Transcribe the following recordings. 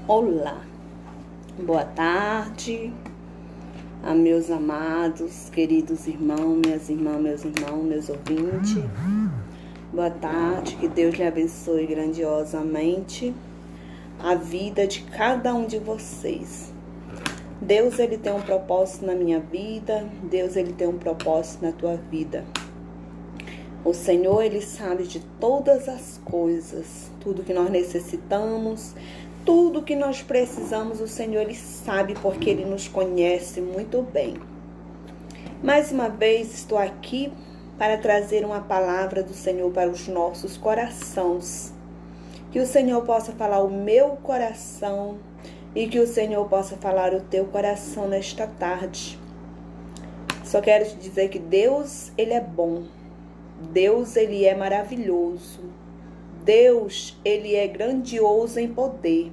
Olá, boa tarde a meus amados, queridos irmãos, minhas irmãs, meus irmãos, meus ouvintes. Boa tarde, que Deus lhe abençoe grandiosamente a vida de cada um de vocês. Deus, Ele tem um propósito na minha vida, Deus, Ele tem um propósito na tua vida. O Senhor, Ele sabe de todas as coisas, tudo que nós necessitamos, tudo que nós precisamos, o Senhor, Ele sabe, porque Ele nos conhece muito bem. Mais uma vez, estou aqui para trazer uma palavra do Senhor para os nossos corações. Que o Senhor possa falar o meu coração e que o Senhor possa falar o teu coração nesta tarde. Só quero te dizer que Deus, Ele é bom. Deus, Ele é maravilhoso. Deus, Ele é grandioso em poder.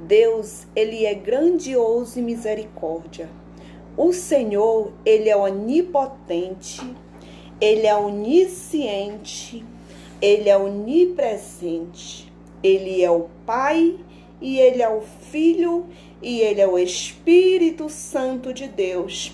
Deus, Ele é grandioso em misericórdia. O Senhor, Ele é onipotente, Ele é onisciente, Ele é onipresente. Ele é o Pai e Ele é o Filho e Ele é o Espírito Santo de Deus.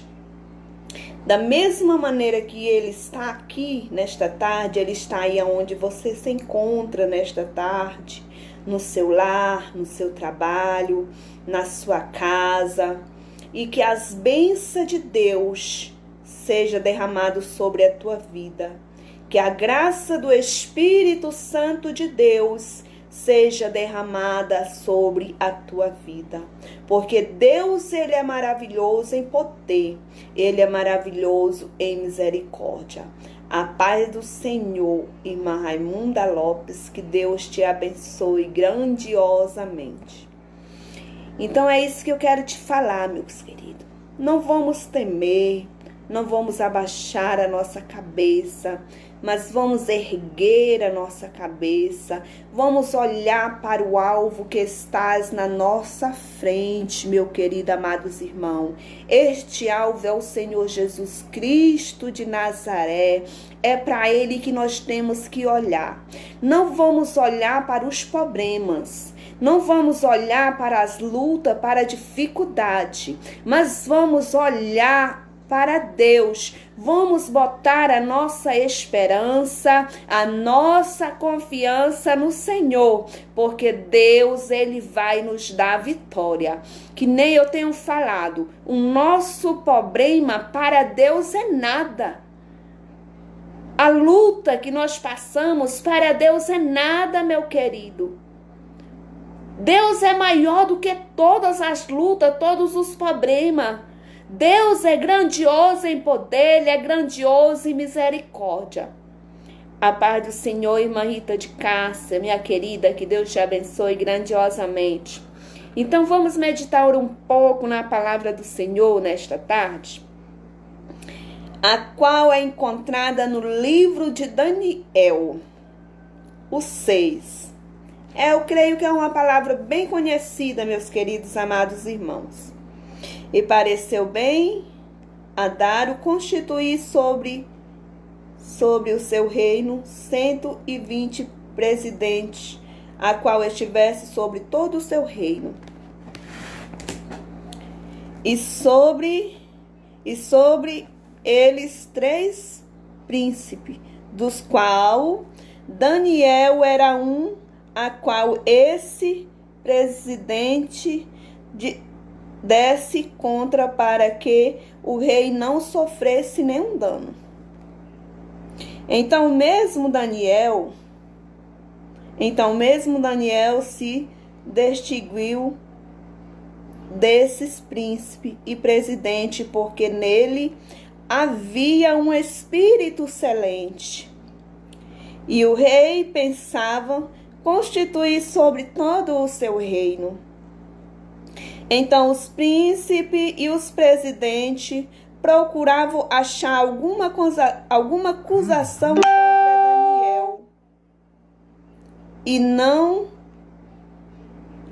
Da mesma maneira que Ele está aqui nesta tarde, Ele está aí onde você se encontra nesta tarde, no seu lar, no seu trabalho, na sua casa, e que as bênçãos de Deus seja derramado sobre a tua vida, que a graça do Espírito Santo de Deus seja derramada sobre a tua vida. Porque Deus, Ele é maravilhoso em poder. Ele é maravilhoso em misericórdia. A paz do Senhor, irmã Raimunda Lopes, que Deus te abençoe grandiosamente. Então é isso que eu quero te falar, meus queridos. Não vamos temer, não vamos abaixar a nossa cabeça, mas vamos erguer a nossa cabeça, vamos olhar para o alvo que estás na nossa frente, meu querido, amados irmãos. Este alvo é o Senhor Jesus Cristo de Nazaré, é para Ele que nós temos que olhar. Não vamos olhar para os problemas, não vamos olhar para as lutas, para a dificuldade, mas vamos olhar para Deus. Vamos botar a nossa esperança, a nossa confiança no Senhor, porque Deus, Ele vai nos dar vitória. Que nem eu tenho falado, o nosso problema para Deus é nada. A luta que nós passamos para Deus é nada, meu querido. Deus é maior do que todas as lutas, todos os problemas. Deus é grandioso em poder, Ele é grandioso em misericórdia. A paz do Senhor, irmã Rita de Cássia, minha querida, que Deus te abençoe grandiosamente. Então vamos meditar um pouco na palavra do Senhor nesta tarde, a qual é encontrada no livro de Daniel, o 6. Eu creio que é uma palavra bem conhecida, meus queridos amados irmãos. E pareceu bem a Dário constituir sobre o seu reino 120 presidentes, a qual estivesse sobre todo o seu reino. E sobre eles 3 príncipes, dos qual Daniel era um, a qual esse presidente desse contra para que o rei não sofresse nenhum dano. Então mesmo Daniel se distinguiu desses príncipes e presidente, porque nele havia um espírito excelente. E o rei pensava constituir sobre todo o seu reino. Então os príncipes e os presidentes procuravam achar alguma acusação contra Daniel. E não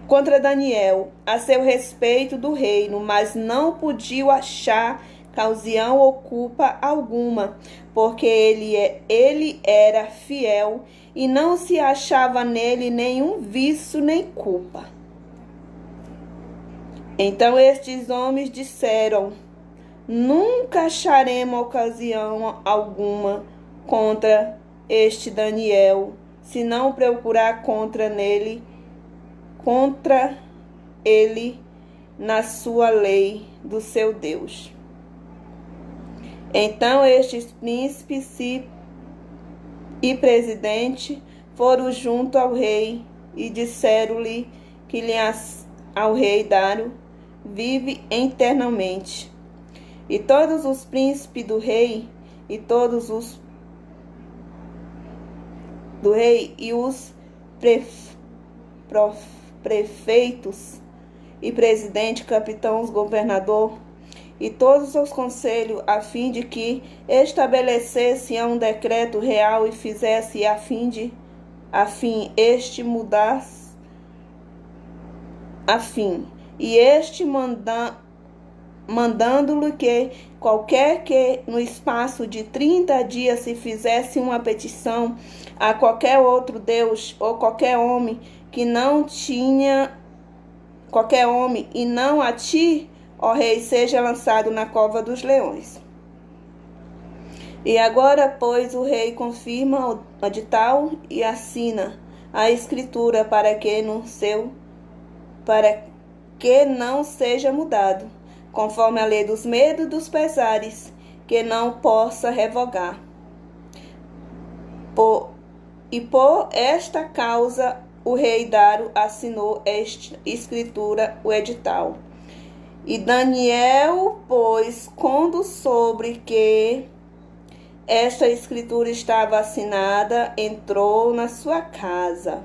contra Daniel a seu respeito do reino, mas não podiam achar ocasião ou culpa alguma, porque ele era fiel e não se achava nele nenhum vício nem culpa. Então estes homens disseram: nunca acharemos ocasião alguma contra este Daniel, se não procurar contra ele na sua lei do seu Deus. Então estes príncipes e presidente foram junto ao rei e disseram-lhe que ao rei Dário vive eternamente. E todos os príncipes do rei e os prefeitos e presidente, capitães, governador e todos os conselhos, a fim de que estabelecesse um decreto real e fizesse a fim este mudasse e este mandando-lhe que qualquer que no espaço de 30 dias se fizesse uma petição a qualquer outro Deus ou qualquer homem que não tinha qualquer homem e não a ti, ó rei, seja lançado na cova dos leões. E agora, pois, o rei confirma o edital e assina a escritura para que não seja mudado, conforme a lei dos medos e dos pesares, que não possa revogar. Por esta causa, o rei Dário assinou esta escritura, o edital. E Daniel, pois, quando sobre que esta escritura estava assinada, entrou na sua casa.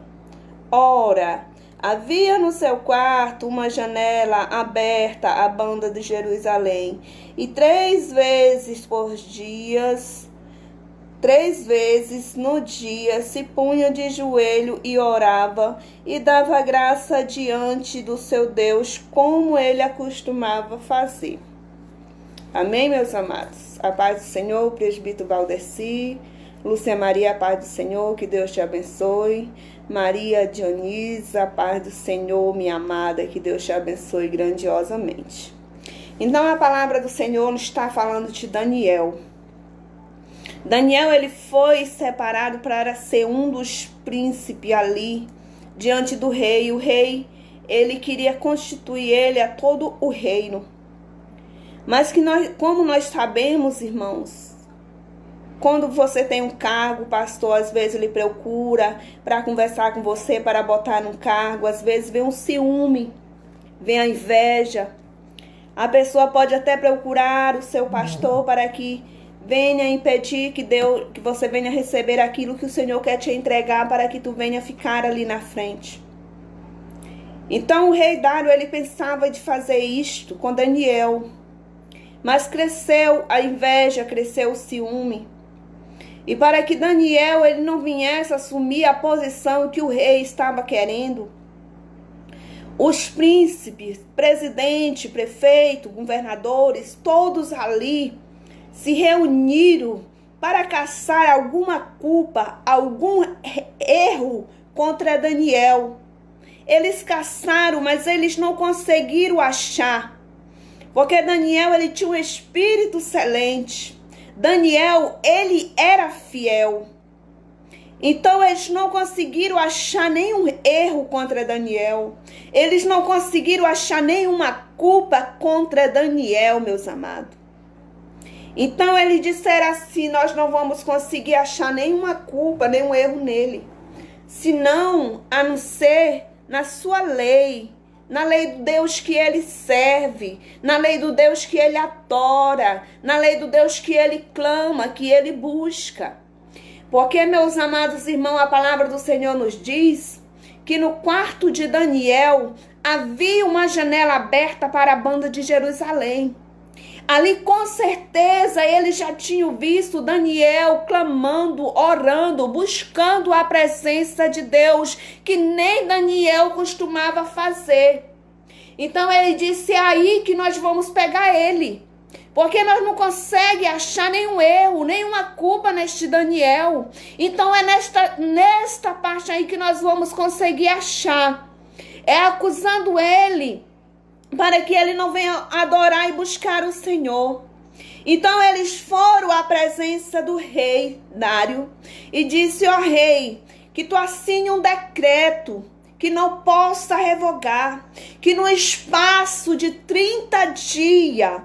Ora, havia no seu quarto uma janela aberta à banda de Jerusalém, e 3 vezes no dia se punha de joelho e orava e dava graça diante do seu Deus, como ele acostumava fazer. Amém, meus amados? A paz do Senhor, presbítero Valdeci, Lúcia Maria, a paz do Senhor, que Deus te abençoe. Maria Dionisa, a paz do Senhor, minha amada, que Deus te abençoe grandiosamente. Então a palavra do Senhor está falando de Daniel. Daniel, ele foi separado para ser um dos príncipes ali, diante do rei. O rei, ele queria constituir ele a todo o reino. Mas como nós sabemos, irmãos, quando você tem um cargo, o pastor às vezes ele procura para conversar com você, para botar num cargo, às vezes vem um ciúme, vem a inveja. A pessoa pode até procurar o seu pastor para que venha impedir que você venha receber aquilo que o Senhor quer te entregar, para que tu venha ficar ali na frente. Então o rei Dário, ele pensava de fazer isto com Daniel, mas cresceu a inveja, cresceu o ciúme. E para que Daniel ele não viesse assumir a posição que o rei estava querendo, os príncipes, presidente, prefeito, governadores, todos ali se reuniram para caçar alguma culpa, algum erro contra Daniel. Eles caçaram, mas eles não conseguiram achar, porque Daniel ele tinha um espírito excelente. Daniel, ele era fiel. Então eles não conseguiram achar nenhum erro contra Daniel. Eles não conseguiram achar nenhuma culpa contra Daniel, meus amados. Então eles disseram assim: nós não vamos conseguir achar nenhuma culpa, nenhum erro nele, senão a não ser na sua lei, na lei do Deus que ele serve, na lei do Deus que ele adora, na lei do Deus que ele clama, que ele busca. Porque, meus amados irmãos, a palavra do Senhor nos diz que no quarto de Daniel havia uma janela aberta para a banda de Jerusalém. Ali, com certeza, eles já tinham visto Daniel clamando, orando, buscando a presença de Deus, que nem Daniel costumava fazer. Então, ele disse: é aí que nós vamos pegar ele, porque nós não conseguimos achar nenhum erro, nenhuma culpa neste Daniel. Então, é nesta parte aí que nós vamos conseguir achar. É acusando ele para que ele não venha adorar e buscar o Senhor. Então eles foram à presença do rei Dário e disse: ó rei, que tu assine um decreto que não possa revogar, que no espaço de 30 dias,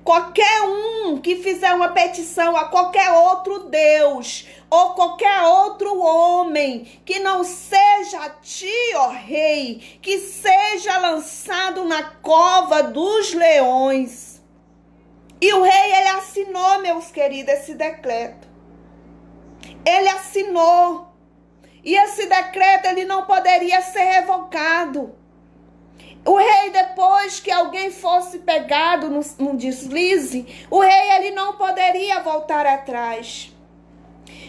qualquer um que fizer uma petição a qualquer outro Deus ou qualquer outro homem que não seja a ti, ó rei, que seja lançado na cova dos leões. E o rei, ele assinou, meus queridos, esse decreto. Ele assinou. E esse decreto, ele não poderia ser revogado. O rei, depois que alguém fosse pegado num deslize, o rei, ele não poderia voltar atrás.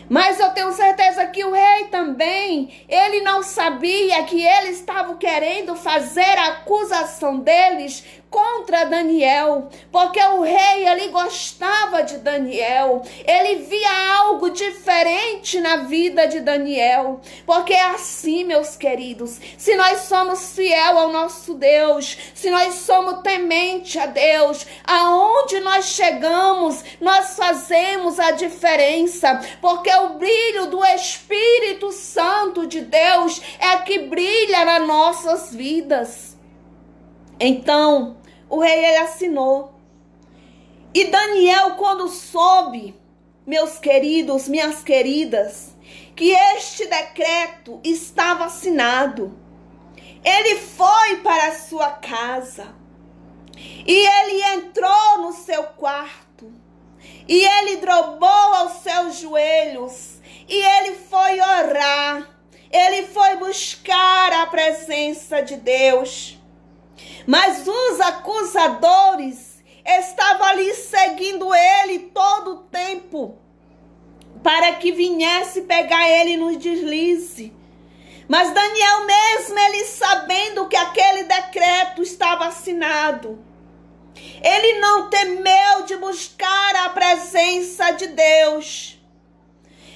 Mas eu tenho certeza que o rei também, ele não sabia que eles estavam querendo fazer a acusação deles contra Daniel, porque o rei, ele gostava de Daniel, ele via algo diferente na vida de Daniel, porque é assim, meus queridos, se nós somos fiel ao nosso Deus, se nós somos temente a Deus, aonde nós chegamos, nós fazemos a diferença, porque o brilho do Espírito Santo de Deus é que brilha nas nossas vidas. Então, o rei, ele assinou. E Daniel, quando soube, meus queridos, minhas queridas, que este decreto estava assinado, ele foi para a sua casa. E ele entrou no seu quarto. E ele dobrou aos seus joelhos. E ele foi orar. Ele foi buscar a presença de Deus. Mas os acusadores estavam ali seguindo ele todo o tempo, para que viesse pegar ele no deslize. Mas Daniel mesmo, ele sabendo que aquele decreto estava assinado, ele não temeu de buscar a presença de Deus.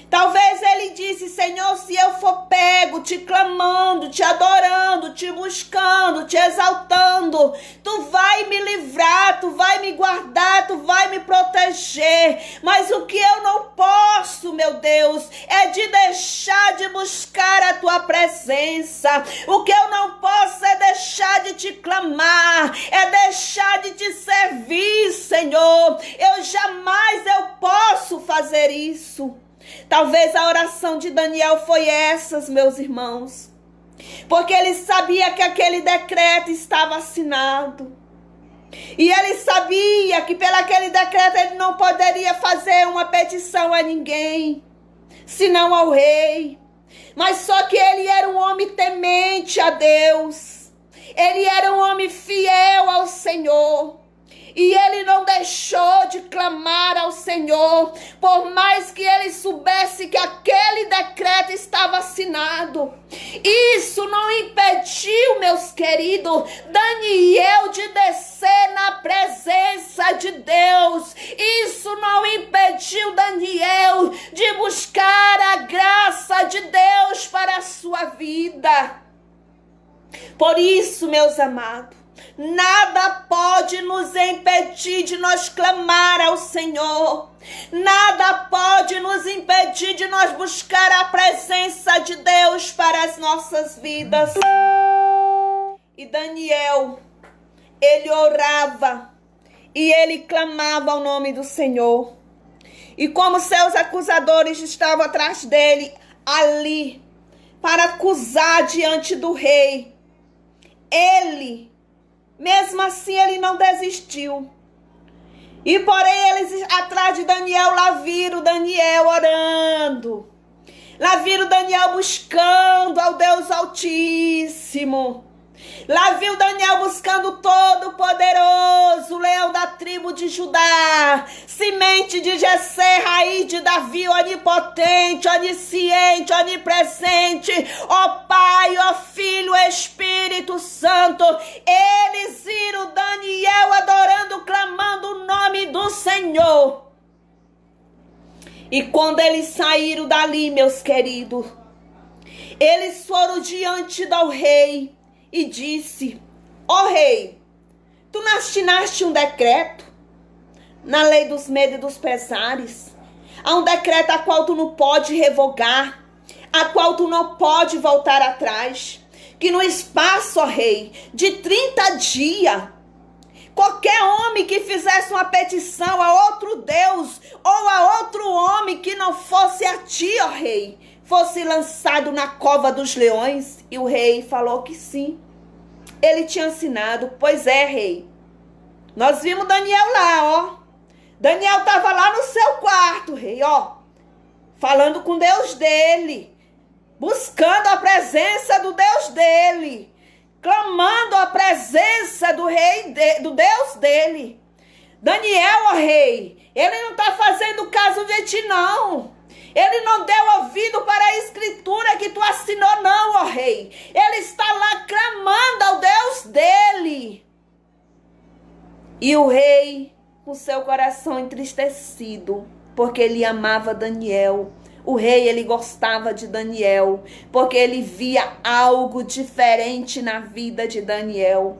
Talvez ele disse: Senhor, se eu for pego te clamando, te adorando, te buscando, te exaltando, tu vai me livrar, tu vai me guardar, tu vai me proteger. Mas o que eu não posso, meu Deus, é de deixar de buscar a tua presença. O que eu não posso é deixar de te clamar, é deixar de te servir, Senhor. Eu posso fazer isso. Talvez a oração de Daniel foi essas, meus irmãos, porque ele sabia que aquele decreto estava assinado, e ele sabia que pelo aquele decreto ele não poderia fazer uma petição a ninguém, senão ao rei. Mas só que ele era um homem temente a Deus, ele era um homem fiel ao Senhor. E ele não deixou de clamar ao Senhor, por mais que ele soubesse que aquele decreto estava assinado. Isso não impediu, meus queridos, Daniel de descer na presença de Deus. Isso não impediu Daniel de buscar a graça de Deus para a sua vida. Por isso, meus amados, nada pode nos impedir de nós clamar ao Senhor. Nada pode nos impedir de nós buscar a presença de Deus para as nossas vidas. E Daniel, ele orava e ele clamava ao nome do Senhor. E como seus acusadores estavam atrás dele, ali, para acusar diante do rei, ele, mesmo assim, ele não desistiu. E porém, eles atrás de Daniel, lá viram Daniel orando. Lá viram Daniel buscando ao Deus Altíssimo. Lá viu Daniel buscando o Todo-Poderoso, leão da tribo de Judá, semente de Jessé, raiz de Davi, onipotente, onisciente, onipresente, ó Pai, ó Filho, Espírito Santo. Eles viram Daniel adorando, clamando o nome do Senhor. E quando eles saíram dali, meus queridos, eles foram diante do rei e disse: ó rei, tu não assinaste um decreto na lei dos medos e dos pesares? Há um decreto a qual tu não pode revogar, a qual tu não pode voltar atrás. Que no espaço, ó rei, de 30 dias, qualquer homem que fizesse uma petição a outro Deus ou a outro homem que não fosse a ti, ó rei, fosse lançado na cova dos leões. E o rei falou que sim. Ele tinha assinado. Pois é, rei. Nós vimos Daniel lá, ó. Daniel estava lá no seu quarto, rei, ó. Falando com Deus dele. Buscando a presença do Deus dele. Clamando a presença do rei, do Deus dele. Daniel, ó rei, ele não está fazendo caso de ti, não. Ele não deu ouvido para a escritura que tu assinou, não, ó rei. Ele está lá clamando ao Deus dele. E o rei, com seu coração entristecido, porque ele amava Daniel. O rei, ele gostava de Daniel, porque ele via algo diferente na vida de Daniel.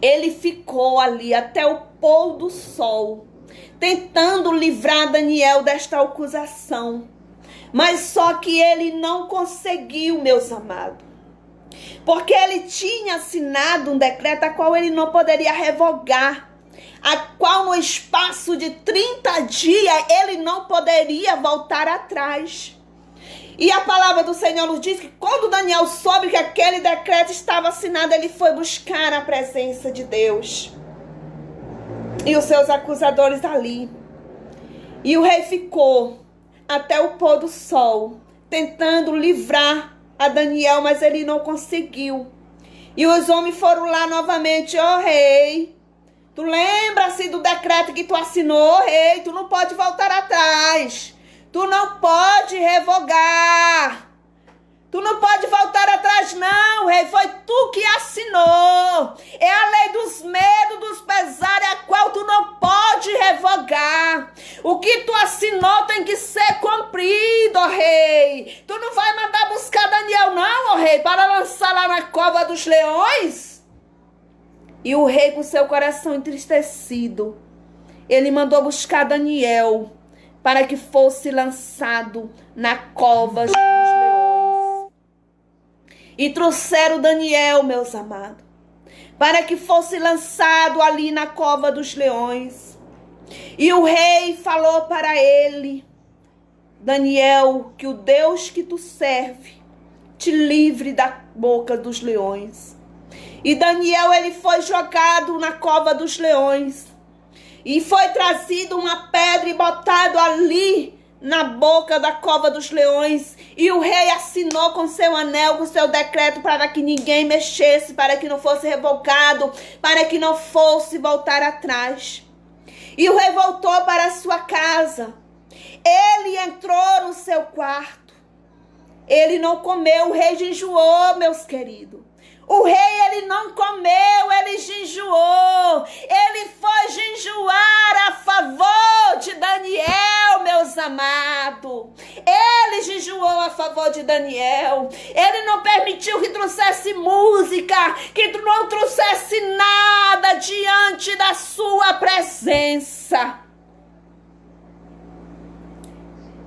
Ele ficou ali até o pôr do sol, tentando livrar Daniel desta acusação. Mas só que ele não conseguiu, meus amados. Porque ele tinha assinado um decreto a qual ele não poderia revogar. A qual no espaço de 30 dias ele não poderia voltar atrás. E a palavra do Senhor nos diz que quando Daniel soube que aquele decreto estava assinado, ele foi buscar a presença de Deus. E os seus acusadores ali. E o rei ficou até o pôr do sol, tentando livrar a Daniel, mas ele não conseguiu. E os homens foram lá novamente, ó rei, tu lembra-se do decreto que tu assinou, rei, tu não pode voltar atrás, tu não pode revogar. Tu não pode voltar atrás, não, rei. Foi tu que assinou. É a lei dos medos, dos pesares, a qual tu não pode revogar. O que tu assinou tem que ser cumprido, ó rei. Tu não vai mandar buscar Daniel, não, ó rei, para lançar lá na cova dos leões? E o rei, com seu coração entristecido, ele mandou buscar Daniel para que fosse lançado na cova dos leões. E trouxeram Daniel, meus amados, para que fosse lançado ali na cova dos leões. E o rei falou para ele, Daniel, que o Deus que tu serve te livre da boca dos leões. E Daniel, ele foi jogado na cova dos leões. E foi trazido uma pedra e botado ali na boca da cova dos leões. E o rei assinou com seu anel, com seu decreto, para que ninguém mexesse, para que não fosse revogado, para que não fosse voltar atrás. E o rei voltou para a sua casa. Ele entrou no seu quarto. Ele não comeu, o rei jejuou, meus queridos. O rei, ele não comeu, ele jejuou. Ele foi jejuar a favor de Daniel, meus amados. Ele jejuou a favor de Daniel. Ele não permitiu que trouxesse música, que não trouxesse nada diante da sua presença.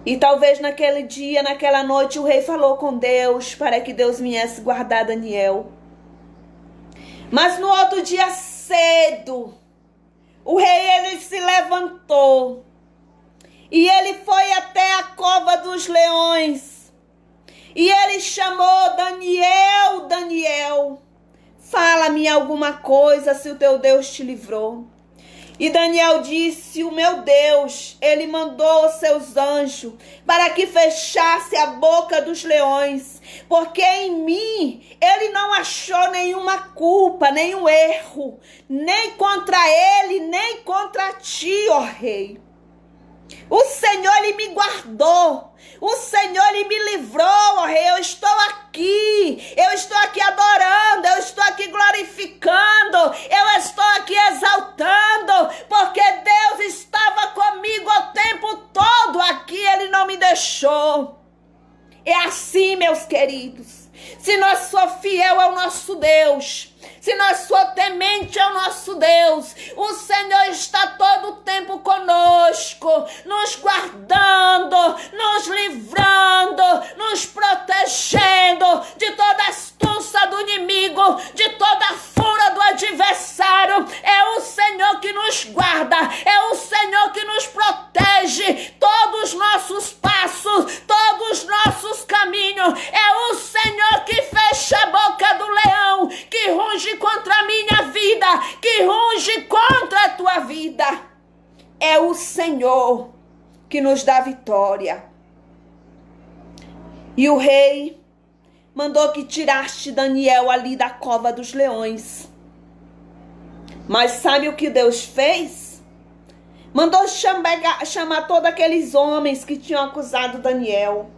E talvez naquele dia, naquela noite, o rei falou com Deus para que Deus viesse guardar Daniel. Mas no outro dia cedo, o rei, ele se levantou e ele foi até a cova dos leões. E ele chamou Daniel, Daniel, fala-me alguma coisa se o teu Deus te livrou. E Daniel disse, o meu Deus, ele mandou os seus anjos para que fechasse a boca dos leões, porque em mim ele não achou nenhuma culpa, nenhum erro, nem contra ele, nem contra ti, ó rei. O Senhor, ele me guardou. O Senhor, ele me livrou, ó rei. Eu estou aqui adorando, eu estou aqui glorificando, eu estou aqui exaltando, porque Deus estava comigo o tempo todo aqui, ele não me deixou. É assim, meus queridos. Se nós somos fiel ao nosso Deus, se nós for temente ao nosso Deus, o Senhor está todo o tempo conosco, nos guardando, nos livrando, nos protegendo de toda astúcia do inimigo, de toda a fúria do adversário. É o Senhor que nos guarda, é o Senhor que nos protege todos os nossos passos, todos os nossos caminhos. É o Senhor que fecha a boca do leão, que ruge contra a minha vida, que ruge contra a tua vida. É o Senhor que nos dá vitória. E o rei mandou que tiraste Daniel ali da cova dos leões. Mas sabe o que Deus fez? Mandou chamar todos aqueles homens que tinham acusado Daniel.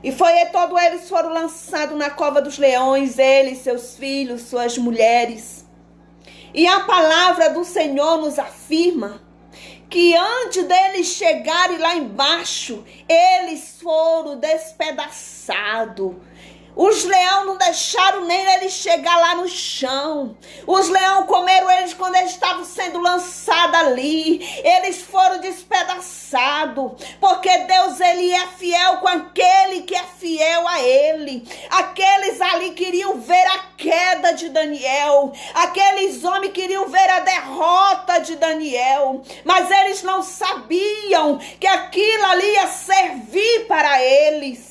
E todos eles foram lançados na cova dos leões, eles, seus filhos, suas mulheres. E a palavra do Senhor nos afirma que antes deles chegarem lá embaixo, eles foram despedaçados. Os leões não deixaram nem eles chegar lá no chão. Os leões comeram eles quando eles estavam sendo lançados ali. Eles foram despedaçados. Porque Deus, ele é fiel com aquele que é fiel a ele. Aqueles ali queriam ver a queda de Daniel. Aqueles homens queriam ver a derrota de Daniel. Mas eles não sabiam que aquilo ali ia servir para eles.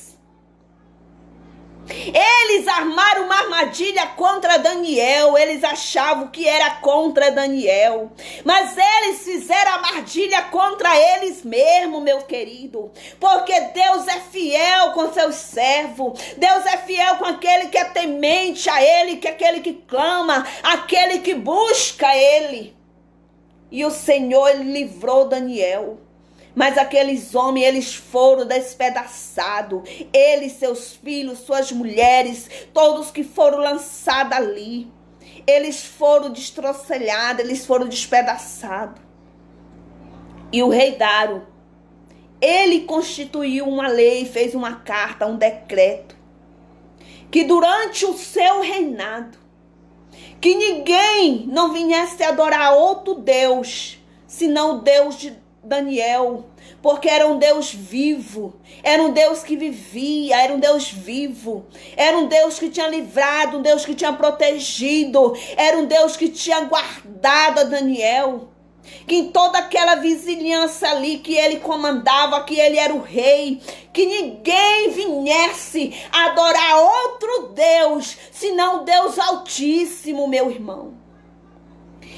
Eles armaram uma armadilha contra Daniel. Eles achavam que era contra Daniel, mas eles fizeram armadilha contra eles mesmo, meu querido. Porque Deus é fiel com seus servos. Deus é fiel com aquele que é temente a ele, que é aquele que clama, aquele que busca ele. E o Senhor, ele livrou Daniel. Mas aqueles homens, eles foram despedaçados. Eles, seus filhos, suas mulheres, todos que foram lançados ali. Eles foram destroçalhados, eles foram despedaçados. E o rei Dário, ele constituiu uma lei, fez uma carta, um decreto, que durante o seu reinado, que ninguém não viesse adorar outro Deus, senão o Deus de Daniel, porque era um Deus vivo, era um Deus que vivia, era um Deus vivo, era um Deus que tinha livrado, um Deus que tinha protegido, era um Deus que tinha guardado a Daniel, que em toda aquela vizinhança ali que ele comandava, que ele era o rei, que ninguém viesse adorar outro Deus, senão o Deus Altíssimo, meu irmão.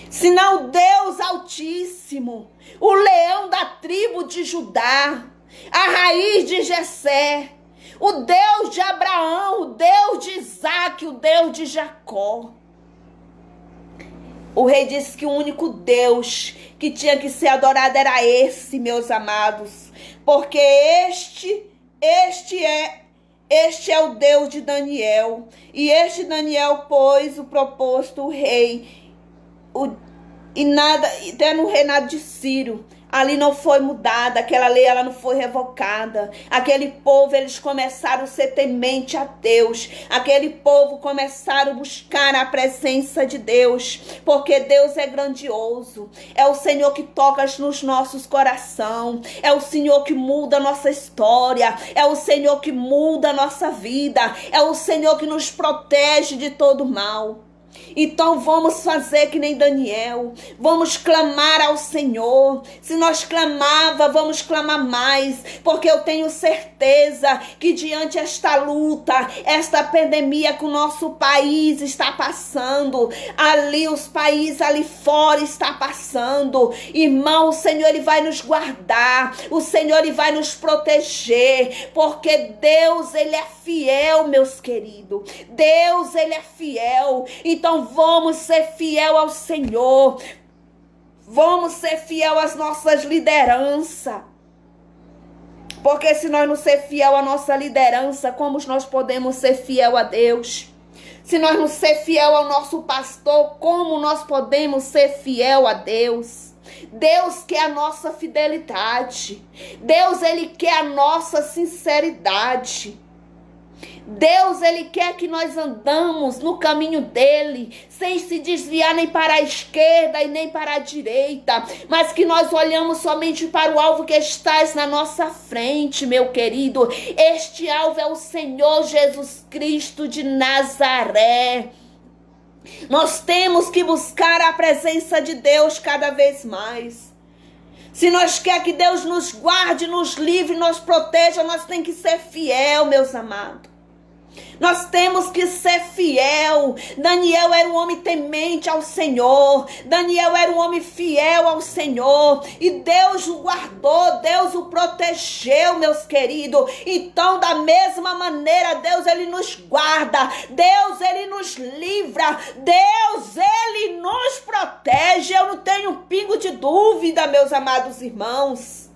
Senão Deus Altíssimo, o leão da tribo de Judá, a raiz de Jessé, o Deus de Abraão, o Deus de Isaac, o Deus de Jacó. O rei disse que o único Deus que tinha que ser adorado era esse, meus amados, porque este é o Deus de Daniel. E este Daniel pôs o proposto, o rei, até no reinado de Ciro, ali não foi mudada, aquela lei ela não foi revocada. Aquele povo, eles começaram a ser temente a Deus. Aquele povo começaram a buscar a presença de Deus, porque Deus é grandioso. É o Senhor que toca nos nossos corações. É o Senhor que muda a nossa história. É o Senhor que muda a nossa vida. É o Senhor que nos protege de todo mal. Então vamos fazer que nem Daniel, vamos clamar ao Senhor. Se nós clamava, vamos clamar mais, porque eu tenho certeza que diante esta luta, esta pandemia que o nosso país está passando, ali os países ali fora está passando, irmão, o Senhor ele vai nos guardar, o Senhor ele vai nos proteger, porque Deus ele é fiel, meus queridos. Deus ele é fiel. Então vamos ser fiel ao Senhor. Vamos ser fiel às nossas lideranças. Porque se nós não ser fiel à nossa liderança, como nós podemos ser fiel a Deus? Se nós não ser fiel ao nosso pastor, como nós podemos ser fiel a Deus? Deus quer a nossa fidelidade. Deus ele quer a nossa sinceridade. Deus, Ele quer que nós andamos no caminho dEle, sem se desviar nem para a esquerda e nem para a direita, mas que nós olhamos somente para o alvo que está na nossa frente, meu querido. Este alvo é o Senhor Jesus Cristo de Nazaré. Nós temos que buscar a presença de Deus cada vez mais. Se nós queremos que Deus nos guarde, nos livre, nos proteja, nós temos que ser fiel, meus amados. Nós temos que ser fiel. Daniel era um homem temente ao Senhor. Daniel era um homem fiel ao Senhor. E Deus o guardou, Deus o protegeu, meus queridos. Então, da mesma maneira, Deus, Ele nos guarda. Deus, Ele nos livra. Deus, Ele nos protege. Eu não tenho um pingo de dúvida, meus amados irmãos.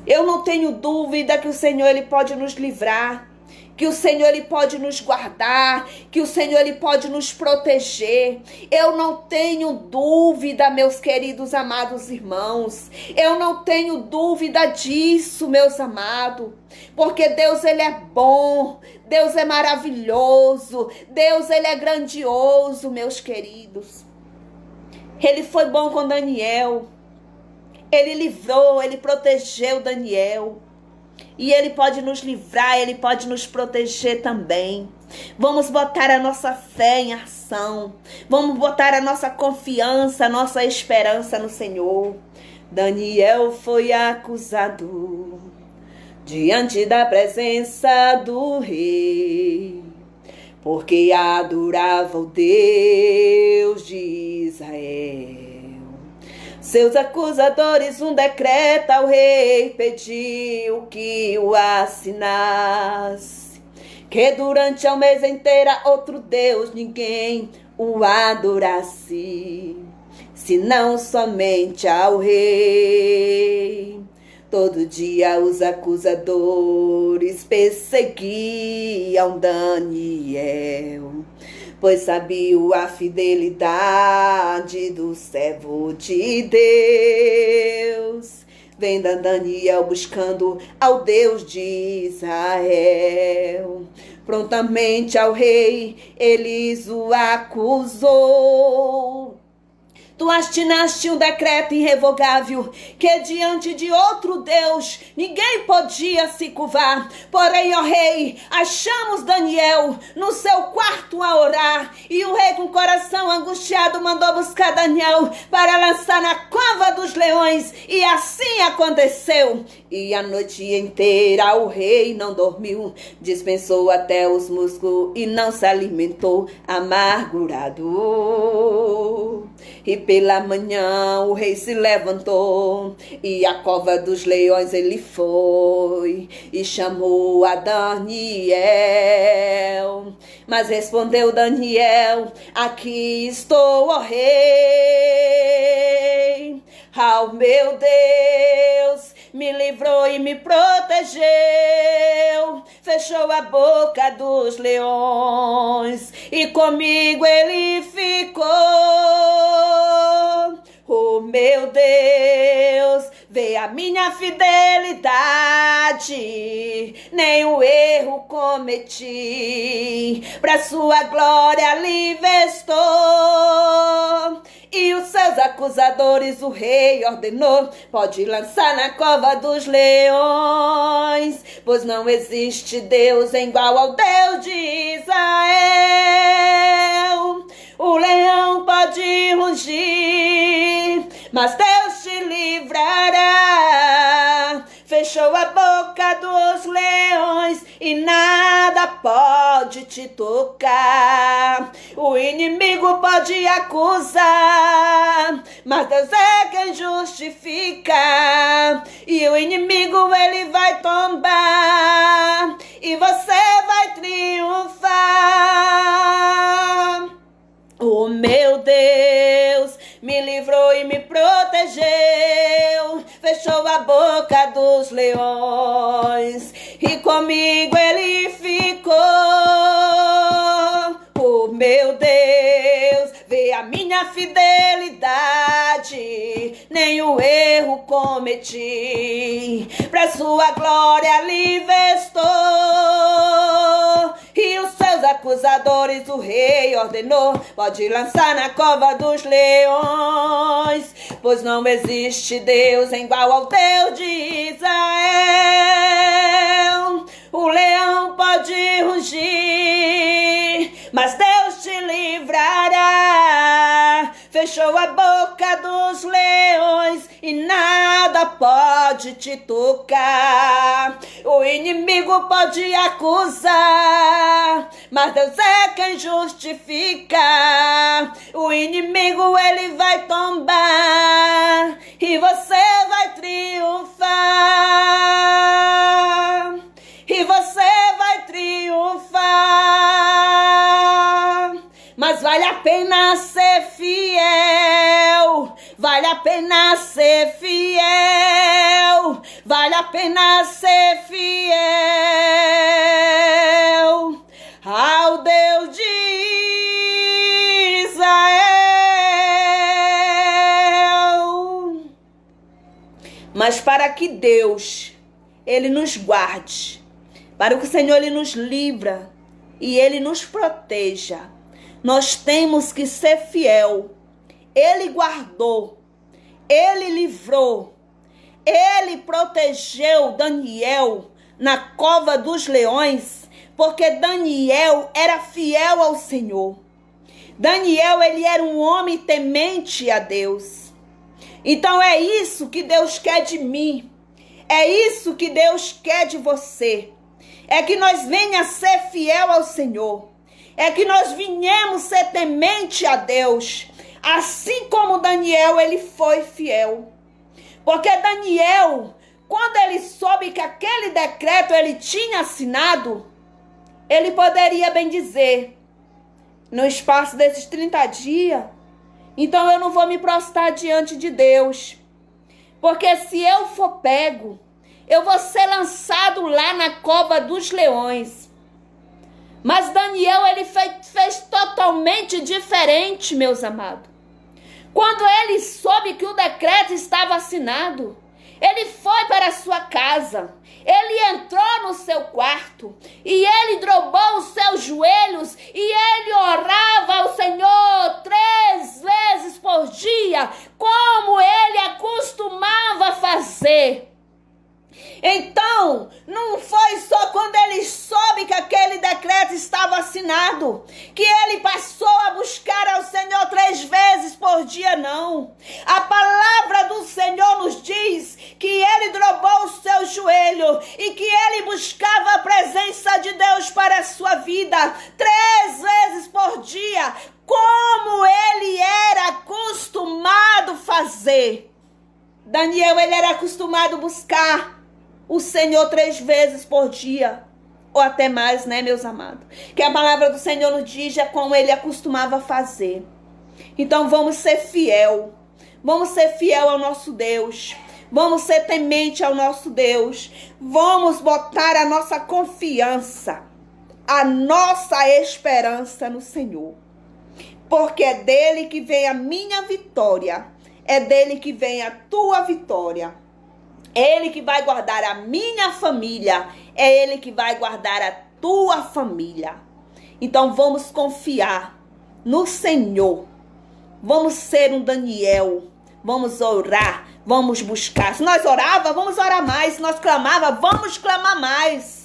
Eu não tenho dúvida que o Senhor, Ele pode nos livrar, que o Senhor, Ele pode nos guardar, que o Senhor, Ele pode nos proteger. Eu não tenho dúvida, meus queridos amados irmãos. Eu não tenho dúvida disso, meus amados. Porque Deus, Ele é bom, Deus é maravilhoso, Deus, Ele é grandioso, meus queridos. Ele foi bom com Daniel. Ele livrou, Ele protegeu Daniel. E Ele pode nos livrar, Ele pode nos proteger também. Vamos botar a nossa fé em ação. Vamos botar a nossa confiança, a nossa esperança no Senhor. Daniel foi acusado diante da presença do rei, porque adorava o Deus de Israel. Seus acusadores um decreto ao rei pediu que o assinasse, que durante o mês inteiro outro Deus ninguém o adorasse, senão somente ao rei. Todo dia os acusadores perseguiam Daniel, pois sabiam a fidelidade do servo de Deus. Vendo Daniel buscando ao Deus de Israel. Prontamente ao rei eles o acusou. Tu assinaste um decreto irrevogável, que diante de outro Deus ninguém podia se curvar. Porém, ó rei, achamos Daniel no seu quarto a orar. E o rei, com o coração angustiado, mandou buscar Daniel para lançar na cova dos leões. E assim aconteceu. E a noite inteira o rei não dormiu, dispensou até os músculos e não se alimentou, amargurado. E pela manhã o rei se levantou e a cova dos leões ele foi e chamou a Daniel. Mas respondeu Daniel: aqui estou, ó rei. Ao meu Deus me livrou e me protegeu, fechou a boca dos leões e comigo ele ficou. Oh meu Deus, vê a minha fidelidade, nenhum erro cometi, pra sua glória livre estou. E os seus acusadores o rei ordenou, pode lançar na cova dos leões, pois não existe Deus igual ao Deus de Israel. O leão pode rugir, mas Deus te livrará. Fechou a boca dos leões e nada pode te tocar. O inimigo pode acusar, mas Deus é quem justifica. E o inimigo ele vai tombar e você vai triunfar. O meu Deus me livrou e me protegeu, fechou a boca dos leões e comigo ele ficou. O meu Deus vê a minha fidelidade, nenhum erro cometi, pra sua glória livre estou. acusadores o rei ordenou, pode lançar na cova dos leões, pois não existe Deus igual ao Deus de Israel. O leão pode rugir, mas Deus te livrará. Fechou a boca dos leões e nada pode te tocar. O inimigo pode acusar, mas Deus é quem justifica. O inimigo ele vai tombar e você vai triunfar. E você vai triunfar. Mas vale a pena ser fiel. Vale a pena ser fiel. Vale a pena ser fiel ao Deus de Israel. Mas para que Deus ele nos guarde, para que o Senhor ele nos livra e ele nos proteja, nós temos que ser fiel. Ele guardou, ele livrou, ele protegeu Daniel na cova dos leões, porque Daniel era fiel ao Senhor. Daniel ele era um homem temente a Deus. Então é isso que Deus quer de mim. É isso que Deus quer de você. É que nós venha ser fiel ao Senhor. É que nós venhamos ser temente a Deus. Assim como Daniel, ele foi fiel. Porque Daniel, quando ele soube que aquele decreto ele tinha assinado, ele poderia bem dizer, no espaço desses 30 dias, então eu não vou me prostrar diante de Deus. Porque se eu for pego, eu vou ser lançado lá na cova dos leões. Mas Daniel, ele fez totalmente diferente, meus amados. Quando ele soube que o decreto estava assinado, ele foi para a sua casa, ele entrou no seu quarto e ele dobrou os seus joelhos e ele orava ao Senhor 3 vezes por dia, como ele acostumava fazer. Então, não foi só quando ele soube que aquele decreto estava assinado, que ele passou a buscar ao Senhor 3 vezes por dia, não. A palavra do Senhor nos diz que ele dobrou o seu joelho e que ele buscava a presença de Deus para a sua vida 3 vezes por dia, como ele era acostumado fazer. Daniel, ele era acostumado a buscar o Senhor 3 vezes por dia, ou até mais, né, meus amados? Que a palavra do Senhor nos diz é como ele acostumava fazer. Então vamos ser fiel ao nosso Deus, vamos ser temente ao nosso Deus, vamos botar a nossa confiança, a nossa esperança no Senhor, porque é dele que vem a minha vitória, é dele que vem a tua vitória. Ele que vai guardar a minha família, é ele que vai guardar a tua família. Então vamos confiar no Senhor. Vamos ser um Daniel. Vamos orar, vamos buscar. Se nós orava, vamos orar mais. Se nós clamava, vamos clamar mais.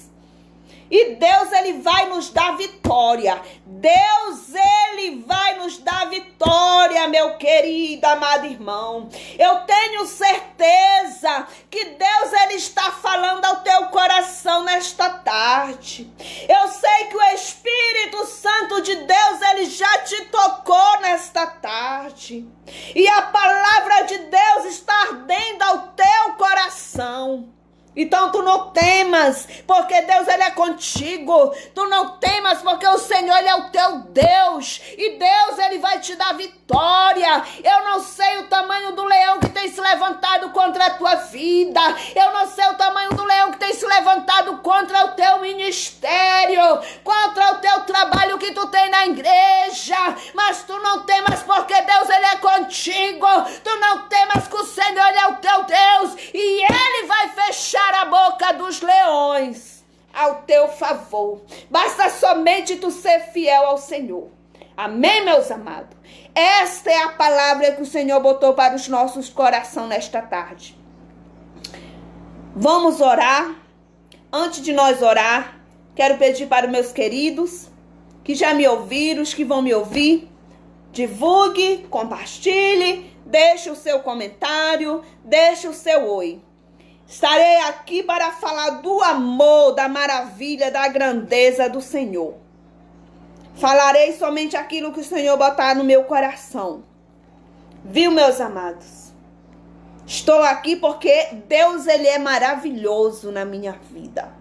E Deus, ele vai nos dar vitória. Deus, ele vai nos dar vitória, meu querido, amado irmão. Eu tenho certeza que Deus, ele está falando ao teu coração nesta tarde. Eu sei que o Espírito Santo de Deus, ele já te tocou nesta tarde. E a palavra de Deus está ardendo ao teu coração. Então tu não temas, porque Deus ele é contigo. Tu não temas, porque o Senhor ele é o teu Deus. E Deus ele vai te dar vitória. Eu não sei o tamanho do leão que tem se levantado contra a tua vida. Eu não sei o tamanho do leão que tem se levantado contra o teu ministério, contra o teu trabalho que tu tem na igreja. Mas tu não temas, porque Deus ele é contigo. Tu não temas, que o Senhor ele é o teu Deus. E ele vai fechar a boca dos leões. ao teu favor. Basta somente tu ser fiel ao Senhor. Amém, meus amados? Esta é a palavra que o Senhor botou para os nossos corações nesta tarde. Vamos orar. Antes de nós orar, quero pedir para os meus queridos que já me ouviram, os que vão me ouvir, divulgue, compartilhe, deixe o seu comentário, deixe o seu oi. Estarei aqui para falar do amor, da maravilha, da grandeza do Senhor. Falarei somente aquilo que o Senhor botar no meu coração. Viu, meus amados? Estou aqui porque Deus, Ele é maravilhoso na minha vida.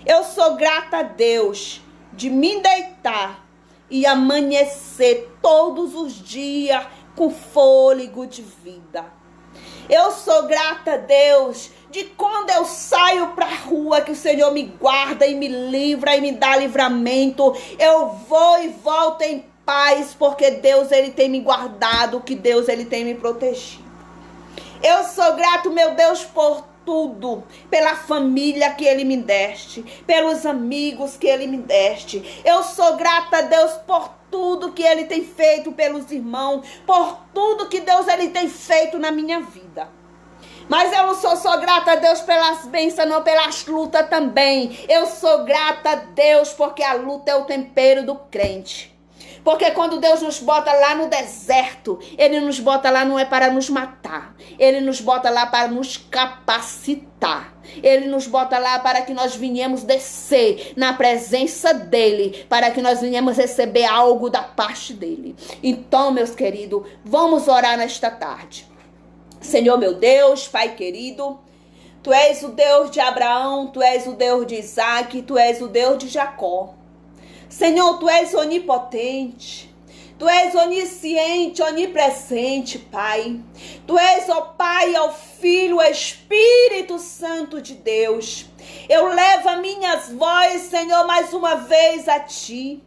Eu sou grata a Deus de me deitar e amanhecer todos os dias com fôlego de vida. Eu sou grata a Deus de quando eu saio para a rua, que o Senhor me guarda e me livra e me dá livramento. Eu vou e volto em paz, porque Deus, Ele tem me guardado, que Deus, Ele tem me protegido. Eu sou grato, meu Deus, por tudo, pela família que Ele me deste, pelos amigos que Ele me deste. Eu sou grata a Deus por tudo que Ele tem feito pelos irmãos, por tudo que Deus, Ele tem feito na minha vida. Mas eu não sou só grata a Deus pelas bênçãos, não, pelas lutas também. Eu sou grata a Deus porque a luta é o tempero do crente. Porque quando Deus nos bota lá no deserto, Ele nos bota lá não é para nos matar. Ele nos bota lá para nos capacitar. Ele nos bota lá para que nós venhamos descer na presença dEle, para que nós venhamos receber algo da parte dEle. Então, meus queridos, vamos orar nesta tarde. Senhor, meu Deus, Pai querido, Tu és o Deus de Abraão, Tu és o Deus de Isaac, Tu és o Deus de Jacó. Senhor, Tu és onipotente, Tu és onisciente, onipresente, Pai. Tu és, ó Pai, ó Filho, Espírito Santo de Deus. Eu levo as minhas vozes, Senhor, mais uma vez a Ti.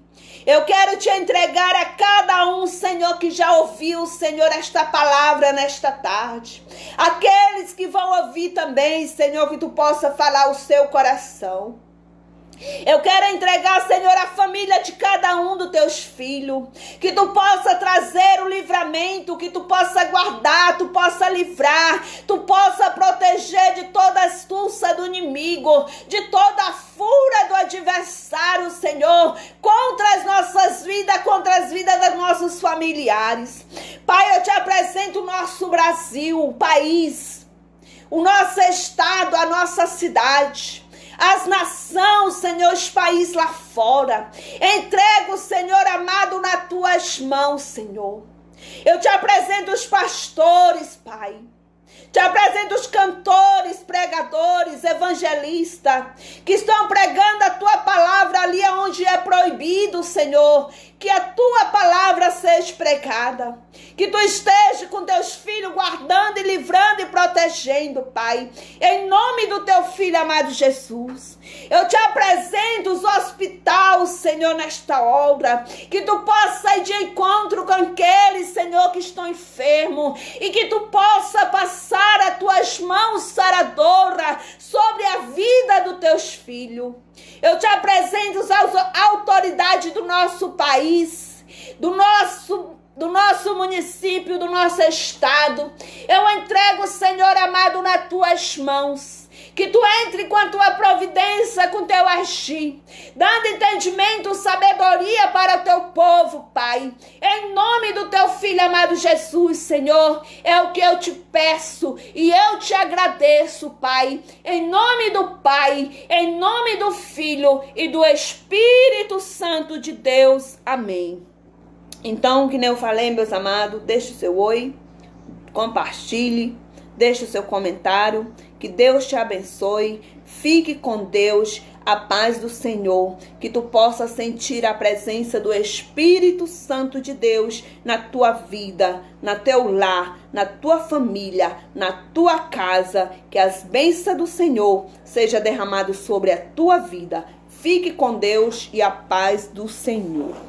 Eu quero Te entregar a cada um, Senhor, que já ouviu, Senhor, esta palavra nesta tarde. Aqueles que vão ouvir também, Senhor, que Tu possa falar o seu coração. Eu quero entregar, Senhor, a família de cada um dos Teus filhos. Que Tu possa trazer o livramento, que Tu possa guardar, Tu possa livrar, Tu possa proteger de toda astúcia do inimigo, de toda a fúria do adversário, Senhor, contra as nossas vidas, contra as vidas dos nossos familiares. Pai, eu Te apresento o nosso Brasil, o país, o nosso estado, a nossa cidade, as nações, Senhor, os países lá fora. Entrego, Senhor amado, nas Tuas mãos, Senhor. Eu Te apresento os pastores, Pai. Te apresento os cantores, pregadores, evangelistas, que estão pregando a Tua palavra ali onde é proibido, Senhor. Que a Tua palavra seja pregada. Que Tu esteja com Teus filhos guardando e livrando e protegendo, Pai. Em nome do Teu Filho amado Jesus. Eu Te apresento os hospitais, Senhor, nesta obra. Que Tu possa ir de encontro com aqueles, Senhor, que estão enfermos. E que Tu possa passar as Tuas mãos saradoras sobre a vida dos Teus filhos. Eu Te apresento as autoridades do nosso país, do nosso município, do nosso estado. Eu entrego, Senhor amado, nas Tuas mãos. Que Tu entre com a Tua providência, com Teu agir, dando entendimento, sabedoria para o Teu povo, Pai. Em nome do Teu Filho amado Jesus, Senhor, é o que eu Te peço e eu Te agradeço, Pai. Em nome do Pai, em nome do Filho e do Espírito Santo de Deus. Amém. Então, que nem eu falei, meus amados, deixe o seu oi, compartilhe, deixe o seu comentário. Que Deus te abençoe. Fique com Deus. A paz do Senhor. Que tu possa sentir a presença do Espírito Santo de Deus na tua vida, na teu lar, na tua família, na tua casa. Que as bênçãos do Senhor sejam derramadas sobre a tua vida. Fique com Deus e a paz do Senhor.